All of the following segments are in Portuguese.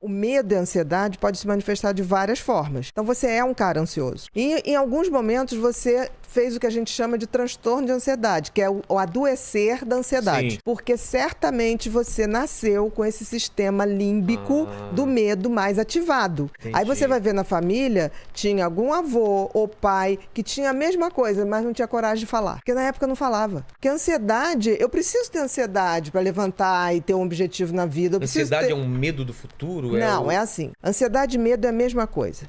O medo e a ansiedade pode se manifestar de várias formas. Então, você é um cara ansioso. E, em alguns momentos, você fez o que a gente chama de transtorno de ansiedade, que é o adoecer da ansiedade. Sim. Porque certamente você nasceu com esse sistema límbico do medo mais ativado. Entendi. Aí você vai ver na família, tinha algum avô ou pai que tinha a mesma coisa, mas não tinha coragem de falar. Porque na época não falava. Porque a ansiedade, eu preciso ter ansiedade para levantar e ter um objetivo na vida. Ansiedade é um medo do futuro? Não, é assim. Ansiedade e medo é a mesma coisa.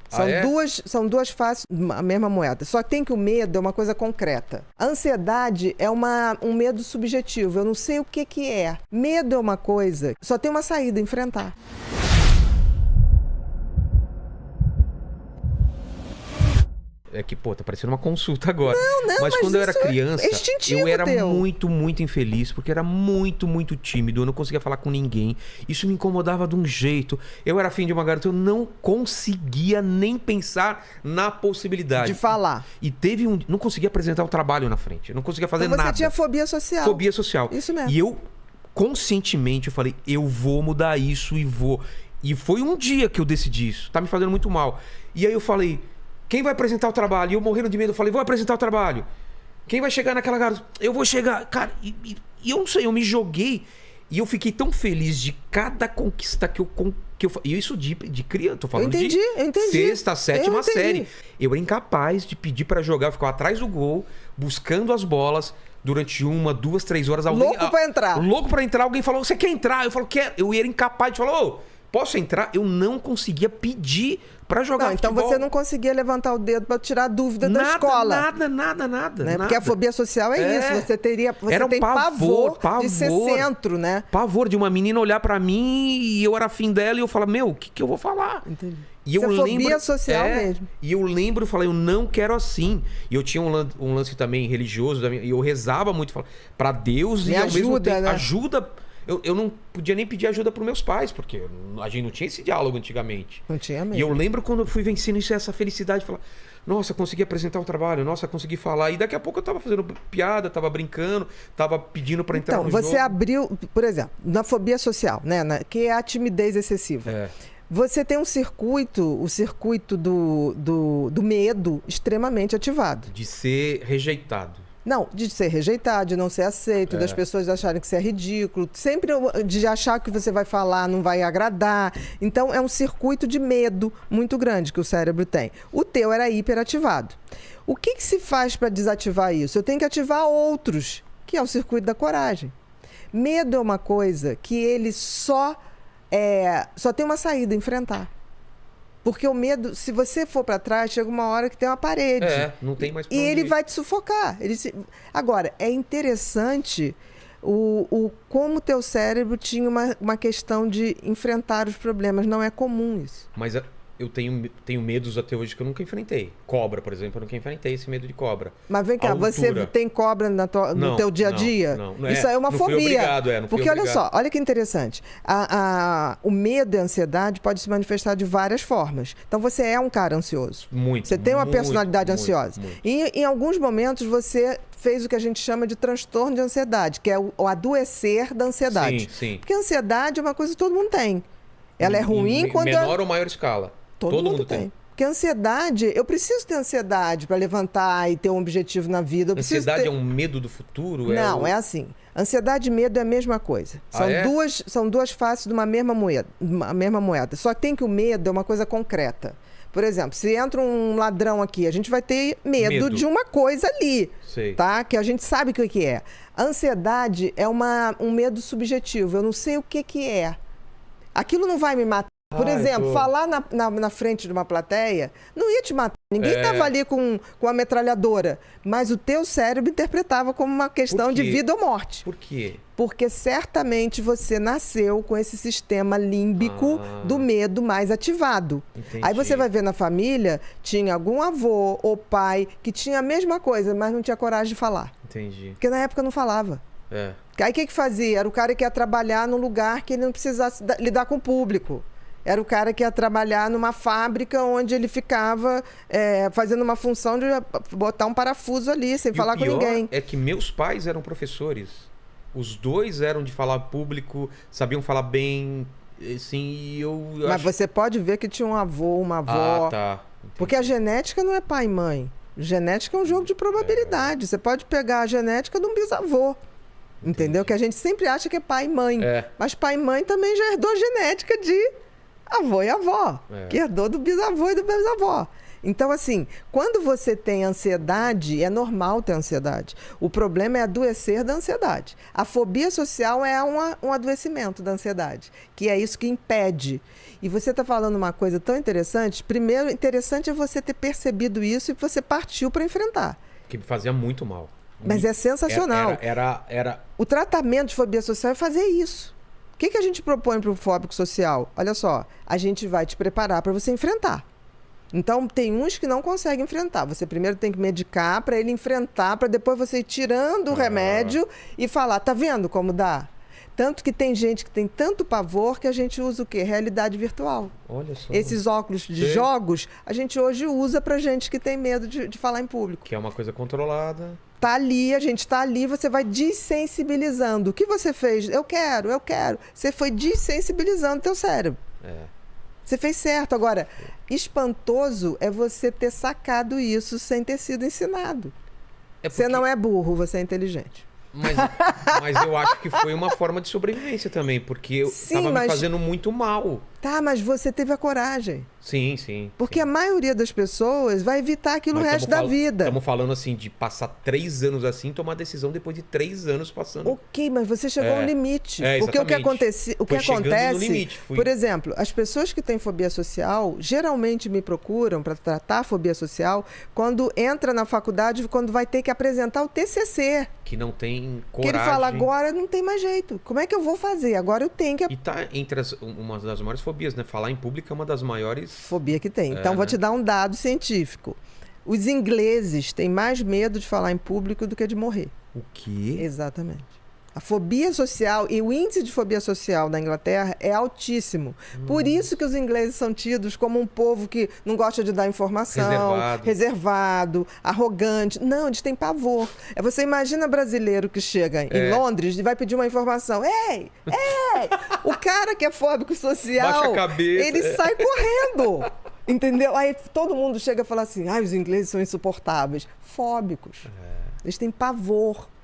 São duas faces da mesma moeda. Só que tem que o medo é uma coisa concreta. A ansiedade é um medo subjetivo. Eu não sei o que é. Medo é uma coisa, só tem uma saída, enfrentar. É que, pô, tá parecendo uma consulta agora. Não, mas quando eu era criança, eu era teu. muito infeliz, porque era muito tímido, eu não conseguia falar com ninguém. Isso me incomodava de um jeito. Eu era afim de uma garota, eu não conseguia nem pensar na possibilidade. De falar. E teve não conseguia apresentar o trabalho na frente, eu não conseguia fazer Então nada. você tinha fobia social. Fobia social. Isso mesmo. E eu, conscientemente, eu falei, eu vou mudar isso e vou. E foi um dia que eu decidi isso, tá me fazendo muito mal. E aí eu falei... Quem vai apresentar o trabalho? E eu morrendo de medo, eu falei, vou apresentar o trabalho. Quem vai chegar naquela garota? Eu vou chegar. Cara, e eu não sei, eu me joguei. E eu fiquei tão feliz de cada conquista que eu e isso de criança, tô falando eu entendi. Sexta, sétima série. Eu era incapaz de pedir pra jogar, eu ficava atrás do gol, buscando as bolas durante 1, 2, 3 horas. Louco pra entrar. Louco pra entrar, alguém falou, você quer entrar? Eu falo, quero. Eu era incapaz de falar, ô, posso entrar? Eu não conseguia pedir pra jogar então futebol. você não conseguia levantar o dedo pra tirar a dúvida da escola. Nada. Né? Porque a fobia social é isso. Você era tem pavor de ser centro, né? Pavor de uma menina olhar pra mim e eu era afim dela e eu falava, meu, o que eu vou falar? Entendi. E eu Isso é lembro, fobia social mesmo. E eu lembro, eu falei, eu não quero assim. E eu tinha um lance também religioso, e eu rezava muito pra Deus. Me e ao ajuda, mesmo tempo, né? ajuda. Eu não podia nem pedir ajuda pros meus pais, porque a gente não tinha esse diálogo antigamente. Não tinha mesmo. E eu lembro quando eu fui vencendo isso, essa felicidade, falar, nossa, consegui apresentar um trabalho, nossa, consegui falar. E daqui a pouco eu tava fazendo piada, tava brincando, tava pedindo pra entrar no jogo. Então, você abriu, por exemplo, na fobia social, né? Que é a timidez excessiva. É. Você tem o circuito do medo extremamente ativado. De ser rejeitado. Não, de ser rejeitado, de não ser aceito, das pessoas acharem que você é ridículo, sempre de achar que você vai falar não vai agradar. Então, é um circuito de medo muito grande que o cérebro tem. O teu era hiperativado. O que se faz para desativar isso? Eu tenho que ativar outros, que é o circuito da coragem. Medo é uma coisa que ele só tem uma saída, enfrentar. Porque o medo, se você for para trás, chega uma hora que tem uma parede. Não tem mais pra E onde ele ir. vai te sufocar. Agora, é interessante como o teu cérebro tinha uma questão de enfrentar os problemas. Não é comum isso. Mas eu tenho medos até hoje que eu nunca enfrentei. Cobra, por exemplo, eu nunca enfrentei esse medo de cobra. Mas vem cá, você tem cobra no teu dia a dia? Não Isso é uma não fobia. Fui obrigado, não fui Porque olha obrigado. só, olha que interessante. O medo e a ansiedade pode se manifestar de várias formas. Então você é um cara ansioso. Você tem uma personalidade ansiosa. Muito. E em alguns momentos você fez o que a gente chama de transtorno de ansiedade, que é o adoecer da ansiedade. Sim. Porque a ansiedade é uma coisa que todo mundo tem. Ela é ruim quando... menor ou maior escala. Todo mundo tem. Porque a ansiedade, eu preciso ter ansiedade para levantar e ter um objetivo na vida. Ansiedade é um medo do futuro? Não, é assim. Ansiedade e medo é a mesma coisa. São duas faces de uma mesma moeda. Só que tem que o medo é uma coisa concreta. Por exemplo, se entra um ladrão aqui, a gente vai ter medo de uma coisa ali, tá? Que a gente sabe o que é. A ansiedade é um medo subjetivo. Eu não sei o que é. Aquilo não vai me matar. Por exemplo, falar na frente de uma plateia não ia te matar. Ninguém estava ali com a metralhadora. Mas o teu cérebro interpretava como uma questão de vida ou morte. Por quê? Porque certamente você nasceu com esse sistema límbico do medo mais ativado. Entendi. Aí você vai ver na família, tinha algum avô ou pai que tinha a mesma coisa, mas não tinha coragem de falar. Entendi. Porque na época não falava. Aí o que fazia? Era o cara que ia trabalhar num lugar que ele não precisasse lidar com o público. Era o cara que ia trabalhar numa fábrica onde ele ficava fazendo uma função de botar um parafuso ali, sem falar com ninguém. É que meus pais eram professores. Os dois eram de falar público, sabiam falar bem. Assim, Mas você pode ver que tinha um avô, uma avó. Ah, tá. Entendi. Porque a genética não é pai e mãe. Genética é um jogo de probabilidade. Você pode pegar a genética de um bisavô. Entendeu? Que a gente sempre acha que é pai e mãe. Mas pai e mãe também já herdou genética de avô e avó. Que herdou do bisavô e do bisavó. Então, assim, quando você tem ansiedade, é normal ter ansiedade. O problema é adoecer da ansiedade. A fobia social é um adoecimento da ansiedade, que é isso que impede. E você está falando uma coisa tão interessante. Primeiro, interessante é você ter percebido isso e você partiu para enfrentar. Que me fazia muito mal. Mas é sensacional. Era... O tratamento de fobia social é fazer isso. O que a gente propõe para o fóbico social? Olha só, a gente vai te preparar para você enfrentar. Então, tem uns que não conseguem enfrentar. Você primeiro tem que medicar para ele enfrentar, para depois você ir tirando o remédio e falar, tá vendo como dá? Tanto que tem gente que tem tanto pavor que a gente usa o quê? Realidade virtual. Olha só. Esses óculos de jogos, a gente hoje usa pra gente que tem medo de falar em público. Que é uma coisa controlada. Tá ali, a gente tá ali, você vai desensibilizando. O que você fez? Eu quero. Você foi desensibilizando teu cérebro. Você fez certo. Agora, espantoso é você ter sacado isso sem ter sido ensinado. Você não é burro, você é inteligente. Mas eu acho que foi uma forma de sobrevivência também, porque eu tava me fazendo muito mal. Tá, mas você teve a coragem. Sim. Porque a maioria das pessoas vai evitar aquilo o resto da vida. Estamos falando assim de passar 3 anos assim, tomar decisão depois de 3 anos passando. Ok, mas você chegou ao limite. Porque o que acontece, limite, por exemplo, as pessoas que têm fobia social geralmente me procuram para tratar a fobia social quando entra na faculdade, quando vai ter que apresentar o TCC. Que não tem coragem. Que ele fala, agora não tem mais jeito. Como é que eu vou fazer? Agora eu tenho que... E tá entre uma das maiores fobias, né? Falar em público é uma das maiores... fobia que tem. Então, vou te dar um dado científico. Os ingleses têm mais medo de falar em público do que de morrer. O quê? Exatamente. A fobia social e o índice de fobia social na Inglaterra é altíssimo. Por isso que os ingleses são tidos como um povo que não gosta de dar informação, reservado, arrogante. Não, eles têm pavor. Você imagina brasileiro que chega em Londres e vai pedir uma informação. Ei! O cara que é fóbico social, baixa a cabeça, ele sai correndo. Entendeu? Aí todo mundo chega a falar assim, os ingleses são insuportáveis. Fóbicos. Eles têm pavor.